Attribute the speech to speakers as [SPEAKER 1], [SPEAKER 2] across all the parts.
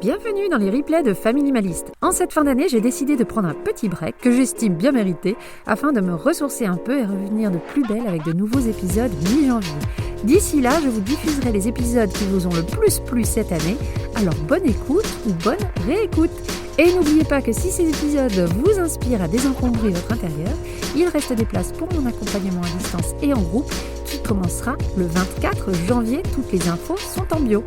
[SPEAKER 1] Bienvenue dans les replays de Family-Maliste. En cette fin d'année, j'ai décidé de prendre un petit break que j'estime bien mérité afin de me ressourcer un peu et revenir de plus belle avec de nouveaux épisodes mi-janvier. D'ici là, je vous diffuserai les épisodes qui vous ont le plus plu cette année, alors bonne écoute ou bonne réécoute. Et n'oubliez pas que si ces épisodes vous inspirent à désencombrer votre intérieur, il reste des places pour mon accompagnement à distance et en groupe qui commencera le 24 janvier. Toutes les infos sont en bio.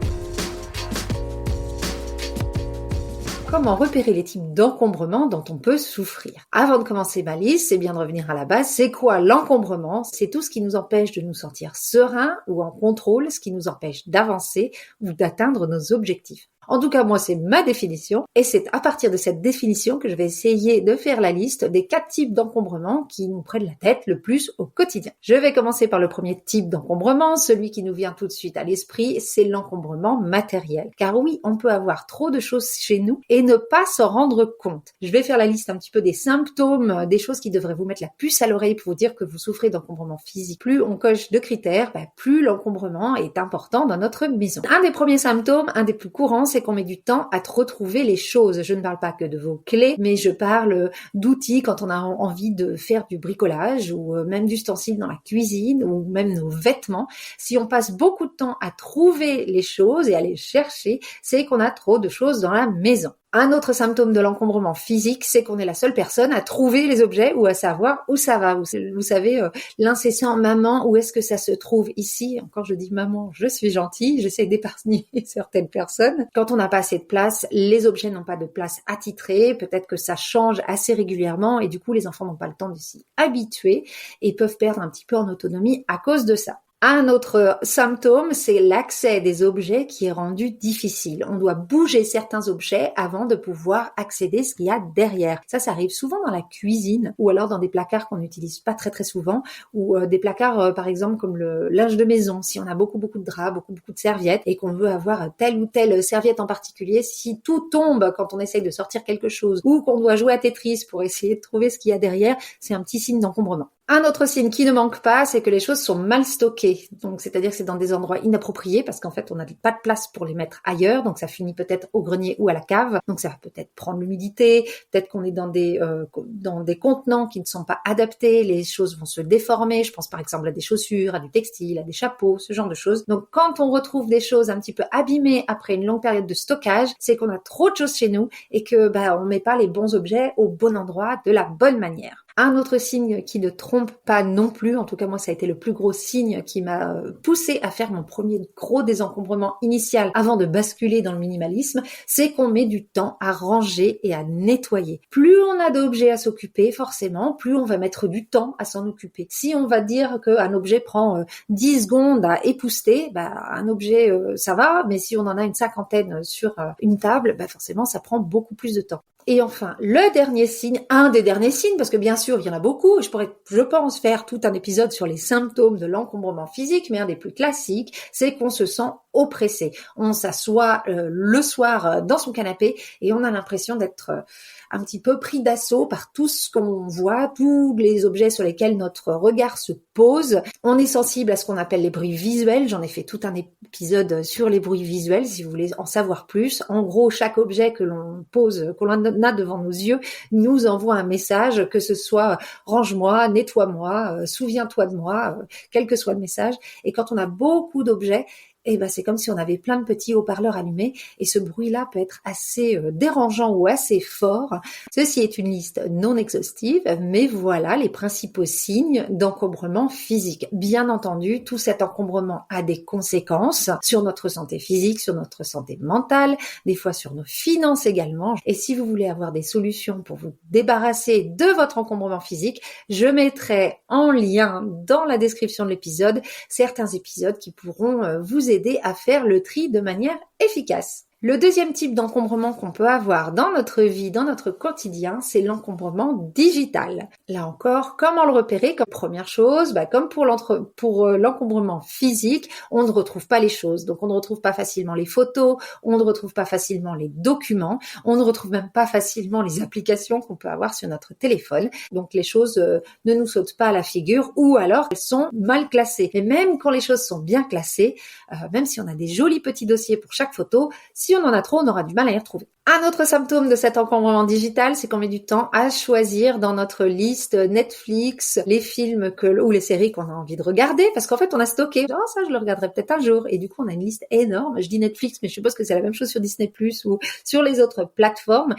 [SPEAKER 1] Comment repérer les types d'encombrement dont on peut souffrir? Avant de commencer ma liste, c'est bien de revenir à la base. C'est quoi l'encombrement? C'est tout ce qui nous empêche de nous sentir sereins ou en contrôle, ce qui nous empêche d'avancer ou d'atteindre nos objectifs. En tout cas, moi, c'est ma définition et c'est à partir de cette définition que je vais essayer de faire la liste des 4 types d'encombrement qui nous prennent la tête le plus au quotidien. Je vais commencer par le premier type d'encombrement, celui qui nous vient tout de suite à l'esprit, c'est l'encombrement matériel. Car oui, on peut avoir trop de choses chez nous et ne pas s'en rendre compte. Je vais faire la liste un petit peu des symptômes, des choses qui devraient vous mettre la puce à l'oreille pour vous dire que vous souffrez d'encombrement physique. Plus on coche de critères, plus l'encombrement est important dans notre maison. Un des premiers symptômes, un des plus courants, c'est qu'on met du temps à retrouver les choses. Je ne parle pas que de vos clés, mais je parle d'outils quand on a envie de faire du bricolage ou même d'ustensiles dans la cuisine ou même nos vêtements. Si on passe beaucoup de temps à trouver les choses et à les chercher, c'est qu'on a trop de choses dans la maison. Un autre symptôme de l'encombrement physique, c'est qu'on est la seule personne à trouver les objets ou à savoir où ça va. Vous savez, l'incessant « maman, où est-ce que ça se trouve ?» Ici, encore je dis « maman, je suis gentille », j'essaie d'épargner certaines personnes. Quand on n'a pas assez de place, les objets n'ont pas de place attitrée, peut-être que ça change assez régulièrement et du coup les enfants n'ont pas le temps de s'y habituer et peuvent perdre un petit peu en autonomie à cause de ça. Un autre symptôme, c'est l'accès des objets qui est rendu difficile. On doit bouger certains objets avant de pouvoir accéder à ce qu'il y a derrière. Ça arrive souvent dans la cuisine ou alors dans des placards qu'on n'utilise pas très souvent ou des placards par exemple comme le linge de maison. Si on a beaucoup de draps, beaucoup de serviettes et qu'on veut avoir telle ou telle serviette en particulier, si tout tombe quand on essaye de sortir quelque chose ou qu'on doit jouer à Tetris pour essayer de trouver ce qu'il y a derrière, c'est un petit signe d'encombrement. Un autre signe qui ne manque pas, c'est que les choses sont mal stockées. Donc, c'est-à-dire que c'est dans des endroits inappropriés parce qu'en fait, on n'a pas de place pour les mettre ailleurs. Donc, ça finit peut-être au grenier ou à la cave. Donc, ça va peut-être prendre l'humidité. Peut-être qu'on est dans des contenants qui ne sont pas adaptés. Les choses vont se déformer. Je pense par exemple à des chaussures, à du textile, à des chapeaux, ce genre de choses. Donc, quand on retrouve des choses un petit peu abîmées après une longue période de stockage, c'est qu'on a trop de choses chez nous et que on met pas les bons objets au bon endroit de la bonne manière. Un autre signe qui ne trompe pas non plus, en tout cas moi ça a été le plus gros signe qui m'a poussé à faire mon premier gros désencombrement initial avant de basculer dans le minimalisme, c'est qu'on met du temps à ranger et à nettoyer. Plus on a d'objets à s'occuper, forcément, plus on va mettre du temps à s'en occuper. Si on va dire qu'un objet prend 10 secondes à épousseter, un objet ça va, mais si on en a une cinquantaine sur une table, forcément ça prend beaucoup plus de temps. Et enfin, le dernier signe, un des derniers signes, parce que bien sûr, il y en a beaucoup, je pourrais, je pense, faire tout un épisode sur les symptômes de l'encombrement physique, mais un des plus classiques, c'est qu'on se sent oppressé. On s'assoit le soir dans son canapé et on a l'impression d'être un petit peu pris d'assaut par tout ce qu'on voit, tous les objets sur lesquels notre regard se pose. On est sensible à ce qu'on appelle les bruits visuels. J'en ai fait tout un épisode sur les bruits visuels, si vous voulez en savoir plus. En gros, chaque objet que l'on pose, que l'on a devant nos yeux, nous envoie un message, que ce soit range-moi, nettoie-moi, souviens-toi de moi, quel que soit le message. Et quand on a beaucoup d'objets, c'est comme si on avait plein de petits haut-parleurs allumés et ce bruit-là peut être assez dérangeant ou assez fort. Ceci est une liste non exhaustive, mais voilà les principaux signes d'encombrement physique. Bien entendu, tout cet encombrement a des conséquences sur notre santé physique, sur notre santé mentale, des fois sur nos finances également. Et si vous voulez avoir des solutions pour vous débarrasser de votre encombrement physique, je mettrai en lien dans la description de l'épisode certains épisodes qui pourront vous aider à faire le tri de manière efficace. Le deuxième type d'encombrement qu'on peut avoir dans notre vie, dans notre quotidien, c'est l'encombrement digital. Là encore, comment le repérer? Comme première chose, comme pour l'encombrement physique, on ne retrouve pas les choses. Donc on ne retrouve pas facilement les photos, on ne retrouve pas facilement les documents, on ne retrouve même pas facilement les applications qu'on peut avoir sur notre téléphone. Donc les choses ne nous sautent pas à la figure ou alors elles sont mal classées. Et même quand les choses sont bien classées, même si on a des jolis petits dossiers pour chaque photo, Si on en a trop, on aura du mal à y retrouver. Un autre symptôme de cet encombrement digital, c'est qu'on met du temps à choisir dans notre liste Netflix les films ou les séries qu'on a envie de regarder, parce qu'en fait, on a stocké. Oh, ça, je le regarderai peut-être un jour. Et du coup, on a une liste énorme. Je dis Netflix, mais je suppose que c'est la même chose sur Disney+, ou sur les autres plateformes.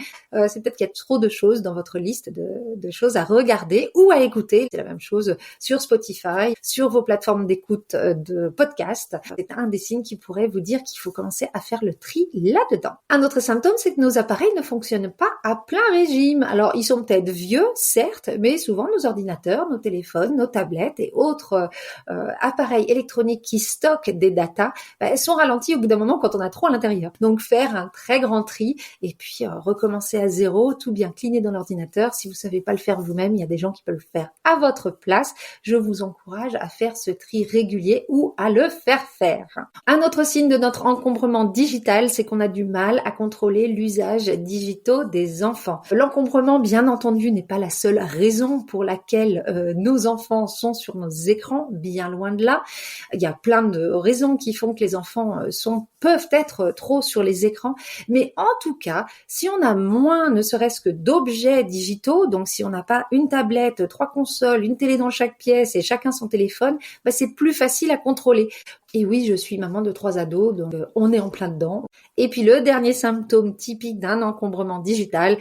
[SPEAKER 1] C'est peut-être qu'il y a trop de choses dans votre liste de choses à regarder ou à écouter. C'est la même chose sur Spotify, sur vos plateformes d'écoute de podcasts. C'est un des signes qui pourrait vous dire qu'il faut commencer à faire le tri là-dedans. Un autre symptôme, c'est que nos appareils ne fonctionnent pas à plein régime. Alors, ils sont peut-être vieux, certes, mais souvent nos ordinateurs, nos téléphones, nos tablettes et autres appareils électroniques qui stockent des datas, sont ralentis au bout d'un moment quand on a trop à l'intérieur. Donc, faire un très grand tri et puis recommencer à zéro, tout bien cleaner dans l'ordinateur. Si vous savez pas le faire vous-même, il y a des gens qui peuvent le faire à votre place. Je vous encourage à faire ce tri régulier ou à le faire faire. Un autre signe de notre encombrement digital, c'est qu'on a du mal à contrôler l'usage digitaux des enfants. L'encombrement, bien entendu, n'est pas la seule raison pour laquelle nos enfants sont sur nos écrans, bien loin de là. Il y a plein de raisons qui font que les enfants peuvent être trop sur les écrans, mais en tout cas, si on a moins, ne serait-ce que d'objets digitaux, donc si on n'a pas une tablette, 3 consoles, une télé dans chaque pièce et chacun son téléphone, c'est plus facile à contrôler. Et oui, je suis maman de 3 ados, donc on est en plein dedans. Et puis le dernier symptôme typique d'un encombrement digital,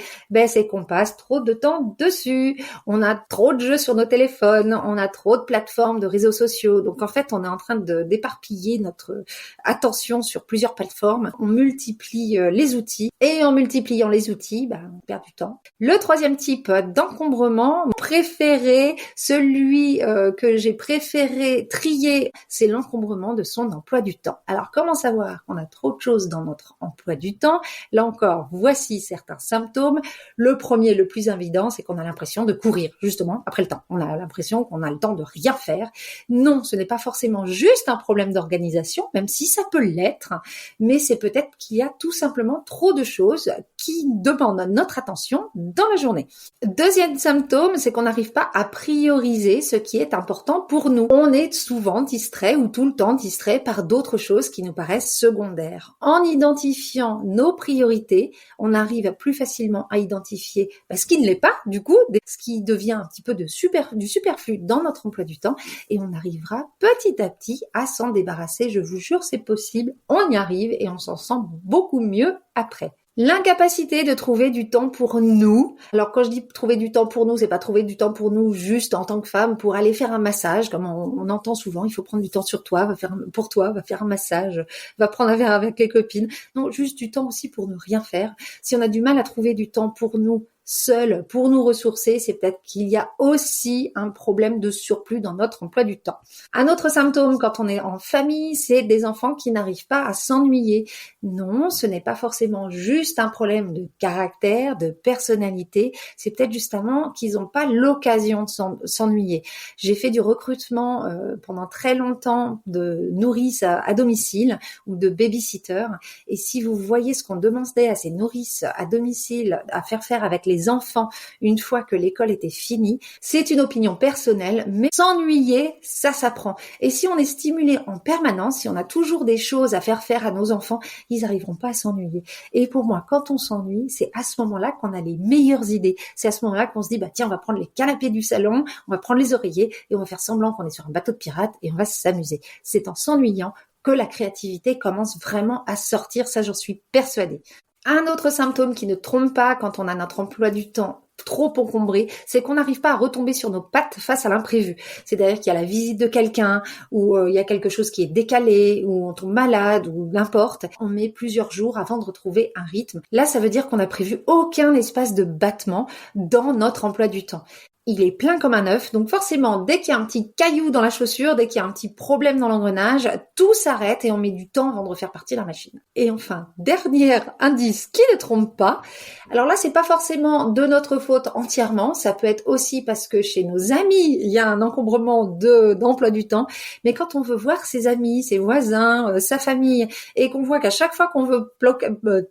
[SPEAKER 1] c'est qu'on passe trop de temps dessus. On a trop de jeux sur nos téléphones, on a trop de plateformes de réseaux sociaux. Donc en fait, on est en train d'éparpiller notre attention sur plusieurs plateformes. On multiplie les outils et en multipliant les outils, on perd du temps. Le troisième type d'encombrement préféré, celui que j'ai préféré trier, c'est l'encombrement de son emploi du temps. Alors, comment savoir qu'on a trop de choses dans notre emploi du temps? Là encore, voici certains symptômes. Le premier, le plus évident, c'est qu'on a l'impression de courir, justement, après le temps. On a l'impression qu'on a le temps de rien faire. Non, ce n'est pas forcément juste un problème d'organisation, même si ça peut l'être, mais c'est peut-être qu'il y a tout simplement trop de choses qui demandent notre attention dans la journée. Deuxième symptôme, c'est qu'on n'arrive pas à prioriser ce qui est important pour nous. On est souvent distrait ou tout le temps distrait par d'autres choses qui nous paraissent secondaires. En identifiant nos priorités, on arrive plus facilement à identifier ce qui ne l'est pas, du coup, ce qui devient un petit peu du superflu dans notre emploi du temps, et on arrivera petit à petit à s'en débarrasser. Je vous jure, c'est possible, on y arrive et on s'en sent beaucoup mieux après. L'incapacité de trouver du temps pour nous. Alors quand je dis trouver du temps pour nous, c'est pas trouver du temps pour nous juste en tant que femme pour aller faire un massage, comme on entend souvent, il faut prendre du temps sur toi, va faire un massage, va prendre un verre avec les copines. Non, juste du temps aussi pour ne rien faire. Si on a du mal à trouver du temps pour nous, seul pour nous ressourcer, c'est peut-être qu'il y a aussi un problème de surplus dans notre emploi du temps. Un autre symptôme quand on est en famille, c'est des enfants qui n'arrivent pas à s'ennuyer. Non, ce n'est pas forcément juste un problème de caractère, de personnalité, c'est peut-être justement qu'ils n'ont pas l'occasion de s'ennuyer. J'ai fait du recrutement pendant très longtemps de nourrices à domicile ou de babysitter, et si vous voyez ce qu'on demandait à ces nourrices à domicile à faire avec les enfants une fois que l'école était finie, c'est une opinion personnelle, mais s'ennuyer, ça s'apprend. Et si on est stimulé en permanence, si on a toujours des choses à faire à nos enfants, ils n'arriveront pas à s'ennuyer. Et pour moi, quand on s'ennuie, c'est à ce moment-là qu'on a les meilleures idées. C'est à ce moment-là qu'on se dit, tiens, on va prendre les canapés du salon, on va prendre les oreillers et on va faire semblant qu'on est sur un bateau de pirates et on va s'amuser. C'est en s'ennuyant que la créativité commence vraiment à sortir, ça j'en suis persuadée. Un autre symptôme qui ne trompe pas quand on a notre emploi du temps trop encombré, c'est qu'on n'arrive pas à retomber sur nos pattes face à l'imprévu. C'est-à-dire qu'il y a la visite de quelqu'un, ou il y a quelque chose qui est décalé, ou on tombe malade, ou n'importe. On met plusieurs jours avant de retrouver un rythme. Là, ça veut dire qu'on n'a prévu aucun espace de battement dans notre emploi du temps. Il est plein comme un œuf, donc forcément, dès qu'il y a un petit caillou dans la chaussure, dès qu'il y a un petit problème dans l'engrenage, tout s'arrête et on met du temps avant de refaire partie de la machine. Et enfin, dernier indice qui ne trompe pas, alors là, c'est pas forcément de notre faute entièrement, ça peut être aussi parce que chez nos amis, il y a un encombrement d'emploi du temps, mais quand on veut voir ses amis, ses voisins, sa famille, et qu'on voit qu'à chaque fois qu'on veut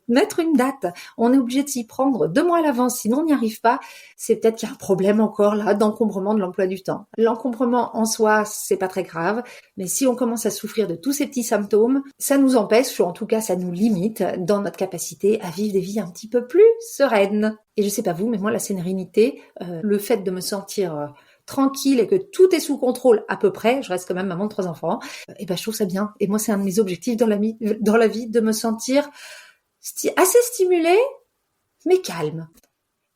[SPEAKER 1] mettre une date, on est obligé de s'y prendre 2 mois à l'avance, sinon on n'y arrive pas, c'est peut-être qu'il y a un problème encore encore là d'encombrement de l'emploi du temps. L'encombrement en soi, c'est pas très grave, mais si on commence à souffrir de tous ces petits symptômes, ça nous empêche, ou en tout cas ça nous limite dans notre capacité à vivre des vies un petit peu plus sereines. Et je sais pas vous, mais moi la sérénité, le fait de me sentir tranquille et que tout est sous contrôle à peu près, je reste quand même maman de 3 enfants, et ben je trouve ça bien. Et moi c'est un de mes objectifs dans la vie de me sentir assez stimulée, mais calme.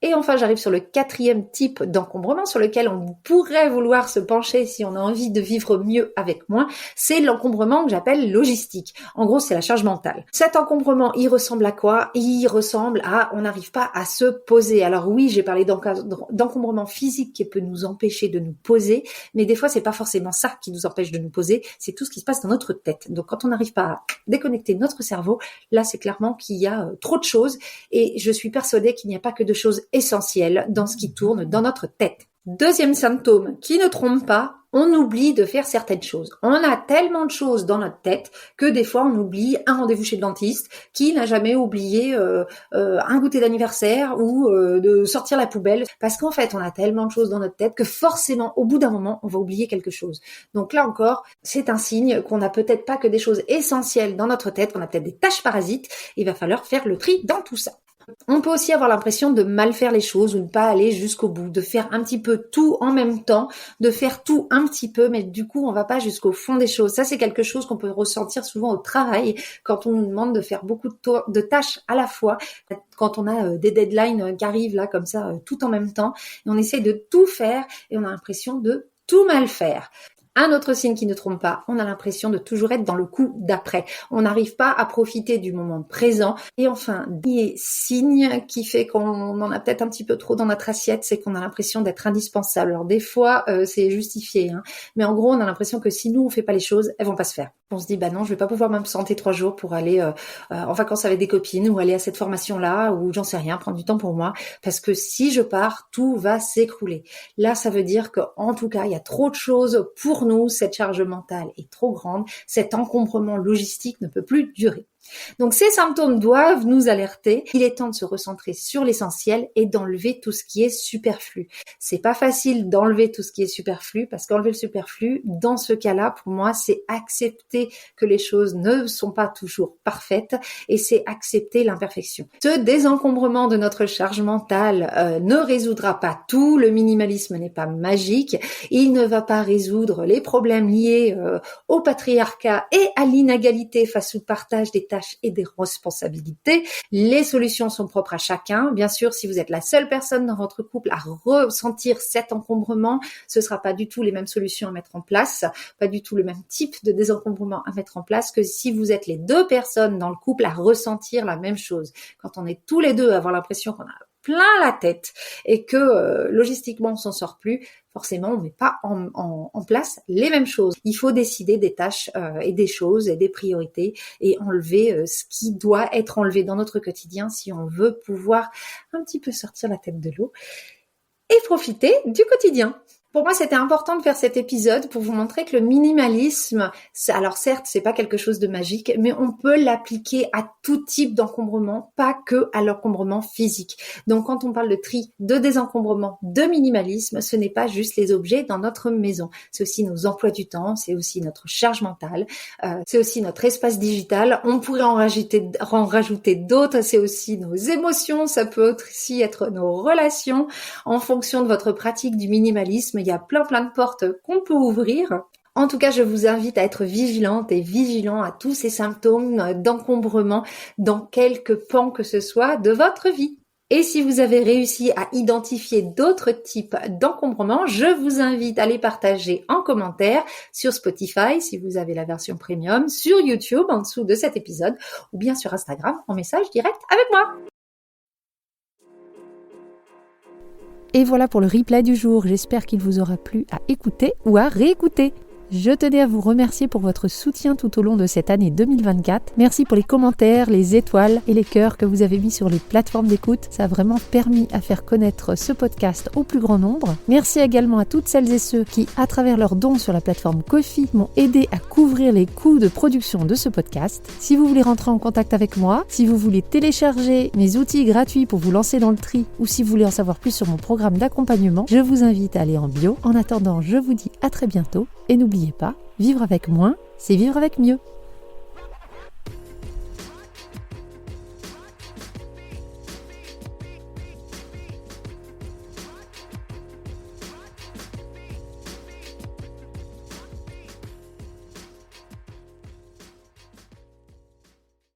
[SPEAKER 1] Et enfin, j'arrive sur le 4e type d'encombrement sur lequel on pourrait vouloir se pencher si on a envie de vivre mieux avec moins. C'est l'encombrement que j'appelle logistique. En gros, c'est la charge mentale. Cet encombrement, il ressemble à quoi? Il ressemble à on n'arrive pas à se poser. Alors oui, j'ai parlé d'encombrement physique qui peut nous empêcher de nous poser, mais des fois, c'est pas forcément ça qui nous empêche de nous poser, c'est tout ce qui se passe dans notre tête. Donc quand on n'arrive pas à déconnecter notre cerveau, là, c'est clairement qu'il y a trop de choses et je suis persuadée qu'il n'y a pas que de choses essentiel dans ce qui tourne dans notre tête. 2e symptôme qui ne trompe pas, on oublie de faire certaines choses. On a tellement de choses dans notre tête que des fois on oublie un rendez-vous chez le dentiste. Qui n'a jamais oublié un goûter d'anniversaire ou de sortir la poubelle? Parce qu'en fait on a tellement de choses dans notre tête que forcément au bout d'un moment on va oublier quelque chose. Donc là encore c'est un signe qu'on n'a peut-être pas que des choses essentielles dans notre tête, qu'on a peut-être des tâches parasites. Il va falloir faire le tri dans tout ça. On peut aussi avoir l'impression de mal faire les choses ou de ne pas aller jusqu'au bout, de faire un petit peu tout en même temps, de faire tout un petit peu, mais du coup, on va pas jusqu'au fond des choses. Ça, c'est quelque chose qu'on peut ressentir souvent au travail quand on nous demande de faire beaucoup de tâches à la fois, quand on a des deadlines qui arrivent là comme ça, tout en même temps, et on essaie de tout faire et on a l'impression de tout mal faire. Un autre signe qui ne trompe pas, on a l'impression de toujours être dans le coup d'après. On n'arrive pas à profiter du moment présent. Et enfin, dernier signe qui fait qu'on en a peut-être un petit peu trop dans notre assiette, c'est qu'on a l'impression d'être indispensable. Alors des fois, c'est justifié, mais en gros, on a l'impression que si nous, on fait pas les choses, elles vont pas se faire. On se dit, bah non, je vais pas pouvoir m'absenter 3 jours pour aller en vacances avec des copines ou aller à cette formation-là ou j'en sais rien, prendre du temps pour moi. Parce que si je pars, tout va s'écrouler. Là, ça veut dire qu'en tout cas, il y a trop de choses pour nous, cette charge mentale est trop grande, cet encombrement logistique ne peut plus durer. Donc ces symptômes doivent nous alerter. Il est temps de se recentrer sur l'essentiel et d'enlever tout ce qui est superflu. C'est pas facile d'enlever tout ce qui est superflu parce qu'enlever le superflu, dans ce cas-là, pour moi, c'est accepter que les choses ne sont pas toujours parfaites et c'est accepter l'imperfection. Ce désencombrement de notre charge mentale ne résoudra pas tout. Le minimalisme n'est pas magique. Il ne va pas résoudre les problèmes liés au patriarcat et à l'inégalité face au partage des tâches et des responsabilités. Les solutions sont propres à chacun. Bien sûr, si vous êtes la seule personne dans votre couple à ressentir cet encombrement, ce sera pas du tout les mêmes solutions à mettre en place, pas du tout le même type de désencombrement à mettre en place que si vous êtes les 2 personnes dans le couple à ressentir la même chose. Quand on est tous les 2 à avoir l'impression qu'on a plein la tête et que logistiquement on s'en sort plus, forcément on met pas en place les mêmes choses. Il faut décider des tâches et des choses et des priorités et enlever ce qui doit être enlevé dans notre quotidien si on veut pouvoir un petit peu sortir la tête de l'eau et profiter du quotidien. Pour moi, c'était important de faire cet épisode pour vous montrer que le minimalisme, alors certes, c'est pas quelque chose de magique, mais on peut l'appliquer à tout type d'encombrement, pas que à l'encombrement physique. Donc, quand on parle de tri, de désencombrement, de minimalisme, ce n'est pas juste les objets dans notre maison. C'est aussi nos emplois du temps, c'est aussi notre charge mentale, c'est aussi notre espace digital. On pourrait en rajouter d'autres, c'est aussi nos émotions, ça peut aussi être nos relations. En fonction de votre pratique du minimalisme, il y a plein de portes qu'on peut ouvrir. En tout cas, je vous invite à être vigilante et vigilant à tous ces symptômes d'encombrement dans quelque pan que ce soit de votre vie. Et si vous avez réussi à identifier d'autres types d'encombrement, je vous invite à les partager en commentaire sur Spotify si vous avez la version premium, sur YouTube en dessous de cet épisode ou bien sur Instagram en message direct avec moi. Et voilà pour le replay du jour. J'espère qu'il vous aura plu à écouter ou à réécouter.
[SPEAKER 2] Je tenais à vous remercier pour votre soutien tout au long de cette année 2024. Merci pour les commentaires, les étoiles et les cœurs que vous avez mis sur les plateformes d'écoute. Ça a vraiment permis à faire connaître ce podcast au plus grand nombre. Merci également à toutes celles et ceux qui, à travers leurs dons sur la plateforme Ko-fi, m'ont aidé à couvrir les coûts de production de ce podcast. Si vous voulez rentrer en contact avec moi, si vous voulez télécharger mes outils gratuits pour vous lancer dans le tri ou si vous voulez en savoir plus sur mon programme d'accompagnement, je vous invite à aller en bio. En attendant, je vous dis à très bientôt et n'oubliez pas, vivre avec moins, c'est vivre avec mieux.